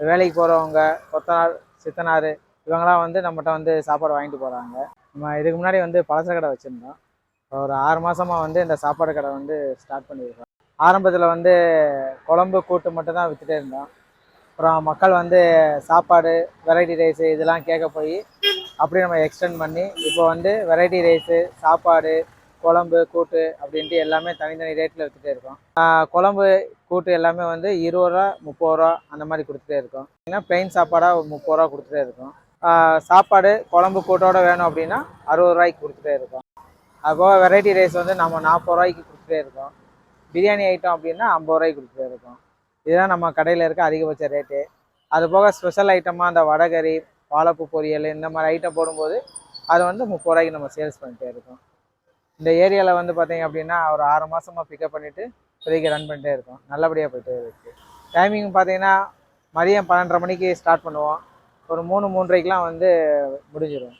வேலைக்கு போகிறவங்க, கொத்தனார், சித்தனார் இவங்களாம் வந்து நம்மகிட்ட வந்து சாப்பாடு வாங்கிட்டு போகிறாங்க. நம்ம இதுக்கு முன்னாடி வந்து பலச கடை வச்சுருந்தோம். ஒரு 6 மாதமாக வந்து இந்த சாப்பாடு கடை வந்து ஸ்டார்ட் பண்ணியிருக்கோம். ஆரம்பத்தில் வந்து குழம்பு கூட்டு மட்டும் தான் விற்றுட்டே இருந்தோம். அப்புறம் மக்கள் வந்து சாப்பாடு, வெரைட்டி ரைஸு இதெல்லாம் கேட்க போய் அப்படியே நம்ம எக்ஸ்டெண்ட் பண்ணி இப்போ வந்து வெரைட்டி ரைஸு, சாப்பாடு, குழம்பு, கூட்டு அப்படின்ட்டு எல்லாமே தனித்தனி ரேட்டில் விற்றுட்டே இருக்கோம். குழம்பு, கூட்டு எல்லாமே வந்து 20 ரூபா, 30 ரூபா அந்த மாதிரி கொடுத்துட்டே இருக்கோம். ஏன்னா பிளெயின் சாப்பாடாக 30 ரூபா கொடுத்துட்டே இருக்கோம். சாப்பாடு, குழம்பு, கூட்டோட வேணும் அப்படின்னா 60 ரூபாய்க்கு கொடுத்துட்டே இருக்கோம். அதுபோக வெரைட்டி ரைஸ் வந்து நம்ம 40 ரூபாய்க்கு கொடுத்துட்டே இருக்கோம். பிரியாணி ஐட்டம் அப்படின்னா 50 ரூபாய்க்கு கொடுத்துட்டே இருக்கோம். இதுதான் நம்ம கடையில் இருக்க அதிகபட்ச ரேட்டு. அதுபோக ஸ்பெஷல் ஐட்டமாக அந்த வடகறி, வாழைப்பூ பொரியல் இந்த மாதிரி ஐட்டம் போடும்போது அது வந்து 30 ரூபாய்க்கு நம்ம சேல்ஸ் பண்ணிகிட்டே இருக்கோம். இந்த ஏரியாவில் வந்து பார்த்தீங்க அப்படின்னா ஒரு 6 மாதமாக பிக்கப் பண்ணிவிட்டு இப்போதைக்கு ரன் பண்ணிட்டே இருக்கோம். நல்லபடியாக போய்ட்டு இருக்குது. டைமிங் பார்த்தீங்கன்னா மதியம் 12:30 மணிக்கு ஸ்டார்ட் பண்ணுவோம். ஒரு 3, 3:30க்கெலாம் வந்து முடிஞ்சிடும்.